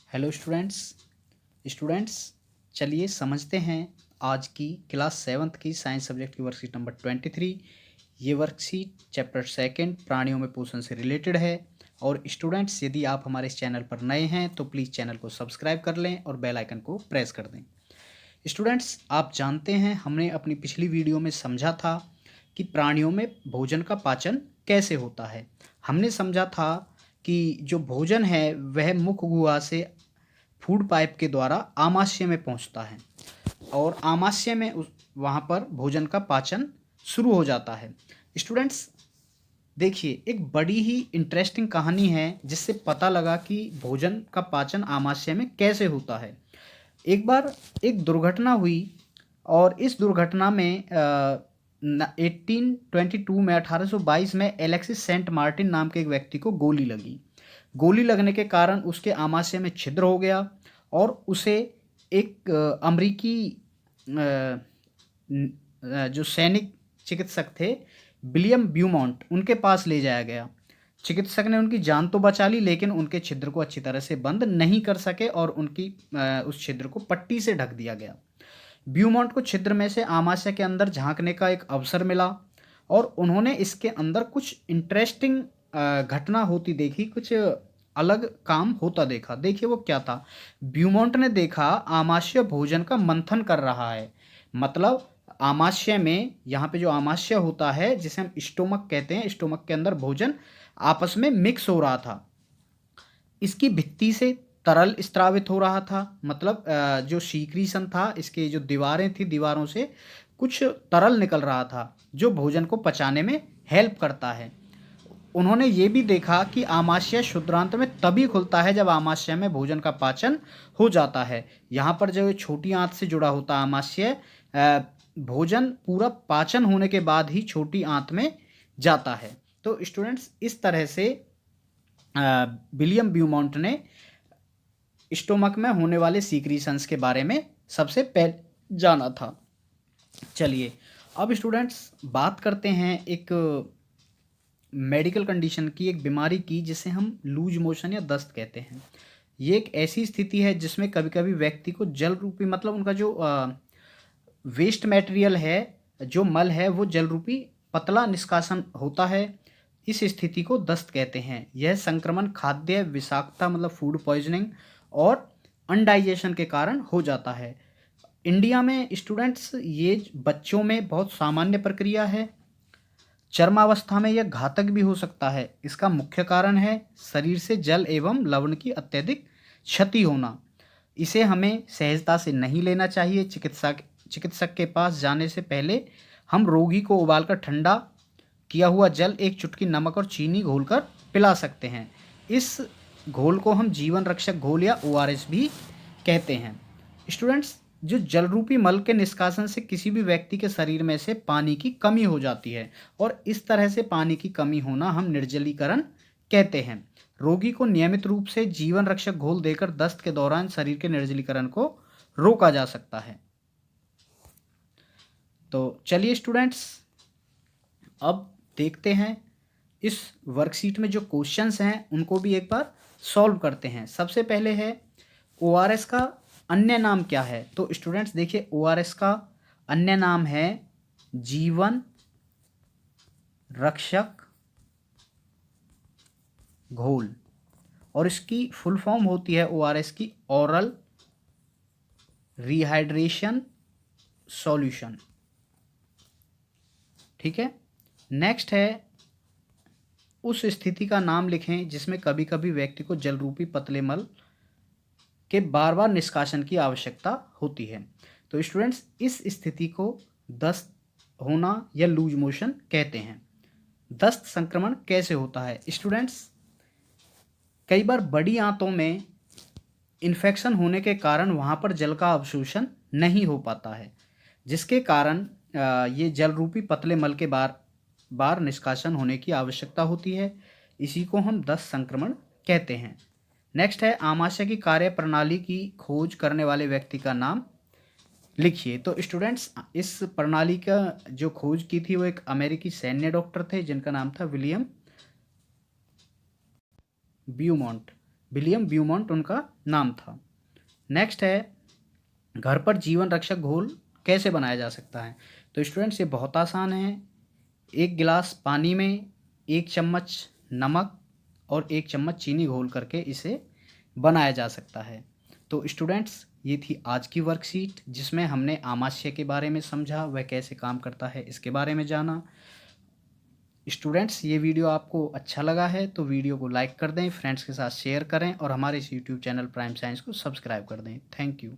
Hello students. Students, चलिए समझते हैं आज की क्लास 7th की साइंस सब्जेक्ट की वर्कशीट नंबर 23। ये वर्कशीट चैप्टर सेकंड प्राणियों में पोषण से रिलेटेड है। और स्टूडेंट्स, यदि आप हमारे इस चैनल पर नए हैं तो प्लीज़ चैनल को सब्सक्राइब कर लें और बेल आइकन को प्रेस कर दें। स्टूडेंट्स, आप जानते हैं हमने अपनी पिछली वीडियो में समझा था कि प्राणियों में भोजन का पाचन कैसे होता है। हमने समझा था कि जो भोजन है वह मुख गुहा से फूड पाइप के द्वारा आमाशय में पहुंचता है और आमाशय में उस वहाँ पर भोजन का पाचन शुरू हो जाता है। स्टूडेंट्स, देखिए, एक बड़ी ही इंटरेस्टिंग कहानी है जिससे पता लगा कि भोजन का पाचन आमाशय में कैसे होता है। एक बार एक दुर्घटना हुई और इस दुर्घटना में 1822 में 1822 में एलेक्सिस सेंट मार्टिन नाम के एक व्यक्ति को गोली लगी। गोली लगने के कारण उसके आमाशय में छिद्र हो गया और उसे एक अमरीकी जो सैनिक चिकित्सक थे, विलियम ब्यूमॉन्ट, उनके पास ले जाया गया। चिकित्सक ने उनकी जान तो बचा ली, लेकिन उनके छिद्र को अच्छी तरह से बंद नहीं कर सके और उनकी उस छिद्र को पट्टी से ढक दिया गया। ब्यूमॉन्ट को छिद्र में से आमाशय के अंदर झांकने का एक अवसर मिला और उन्होंने इसके अंदर कुछ इंटरेस्टिंग घटना होती देखी, कुछ अलग काम होता देखा। देखिए वो क्या था। ब्यूमॉन्ट ने देखा आमाशय भोजन का मंथन कर रहा है। मतलब आमाशय में, यहाँ पे जो आमाशय होता है जिसे हम स्टोमक कहते हैं, स्टोमक के अंदर भोजन आपस में मिक्स हो रहा था। इसकी भित्ति से तरल स्रावित हो रहा था। मतलब जो सीक्रीशन था, इसके जो दीवारें थी, दीवारों से कुछ तरल निकल रहा था जो भोजन को पचाने में हेल्प करता है। उन्होंने ये भी देखा कि आमाशय क्षुद्रांत में तभी खुलता है जब आमाशय में भोजन का पाचन हो जाता है। यहाँ पर जो छोटी आंत से जुड़ा होता आमाशय, भोजन पूरा पाचन होने के बाद ही छोटी आंत में जाता है। तो स्टूडेंट्स, इस तरह से विलियम ब्यूमॉन्ट ने स्टोमक में होने वाले सीक्रीशंस के बारे में सबसे पहले जाना था। चलिए अब स्टूडेंट्स बात करते हैं एक मेडिकल कंडीशन की, एक बीमारी की जिसे हम लूज मोशन या दस्त कहते हैं। ये एक ऐसी स्थिति है जिसमें कभी कभी व्यक्ति को जल रूपी, मतलब उनका जो वेस्ट मटेरियल है, जो मल है, वो जल रूपी पतला निष्कासन होता है। इस स्थिति को दस्त कहते हैं। यह संक्रमण खाद्य विषाक्तता, मतलब फूड पॉइजनिंग और अनडाइजेशन के कारण हो जाता है। इंडिया में स्टूडेंट्स ये बच्चों में बहुत सामान्य प्रक्रिया है। चरमावस्था में यह घातक भी हो सकता है। इसका मुख्य कारण है शरीर से जल एवं लवण की अत्यधिक क्षति होना। इसे हमें सहजता से नहीं लेना चाहिए। चिकित्सक के पास जाने से पहले हम रोगी को उबालकर ठंडा किया हुआ जल, एक चुटकी नमक और चीनी घोलकर पिला सकते हैं। इस घोल को हम जीवन रक्षक घोल या ORS भी कहते हैं। स्टूडेंट्स, जो जल रूपी मल के निष्कासन से किसी भी व्यक्ति के शरीर में से पानी की कमी हो जाती है और इस तरह से पानी की कमी होना हम निर्जलीकरण कहते हैं। रोगी को नियमित रूप से जीवन रक्षक घोल देकर दस्त के दौरान शरीर के निर्जलीकरण को रोका जा सकता है। तो चलिए स्टूडेंट्स, अब देखते हैं इस वर्कशीट में जो क्वेश्चंस हैं उनको भी एक बार सॉल्व करते हैं। सबसे पहले है ORS का अन्य नाम क्या है। तो स्टूडेंट्स देखिए, ORS का अन्य नाम है जीवन रक्षक घोल और इसकी फुल फॉर्म होती है ORS की ओरल रिहाइड्रेशन सॉल्यूशन। ठीक है। नेक्स्ट है, उस स्थिति का नाम लिखें जिसमें कभी कभी व्यक्ति को जल रूपी पतले मल के बार बार निष्कासन की आवश्यकता होती है। तो स्टूडेंट्स, इस स्थिति को दस्त होना या लूज मोशन कहते हैं। दस्त संक्रमण कैसे होता है। स्टूडेंट्स, कई बार बड़ी आंतों में इन्फेक्शन होने के कारण वहाँ पर जल का अवशोषण नहीं हो पाता है, जिसके कारण ये जल रूपी पतले मल के बार बार निष्कासन होने की आवश्यकता होती है। इसी को हम दस्त संक्रमण कहते हैं। नेक्स्ट है, आमाशय की कार्य प्रणाली की खोज करने वाले व्यक्ति का नाम लिखिए। तो स्टूडेंट्स, इस प्रणाली का जो खोज की थी वो एक अमेरिकी सैन्य डॉक्टर थे जिनका नाम था विलियम ब्यूमॉन्ट। विलियम ब्यूमॉन्ट उनका नाम था। नेक्स्ट है, घर पर जीवन रक्षक घोल कैसे बनाया जा सकता है? तो स्टूडेंट्स ये बहुत आसान है। 1 गिलास पानी में 1 चम्मच नमक और 1 चम्मच चीनी घोल करके इसे बनाया जा सकता है। तो स्टूडेंट्स ये थी आज की वर्कशीट, जिसमें हमने आमाशय के बारे में समझा, वह कैसे काम करता है इसके बारे में जाना। स्टूडेंट्स ये वीडियो आपको अच्छा लगा है तो वीडियो को लाइक कर दें, फ्रेंड्स के साथ शेयर करें और हमारे इस यूट्यूब चैनल प्राइम साइंस को सब्सक्राइब कर दें। Thank you.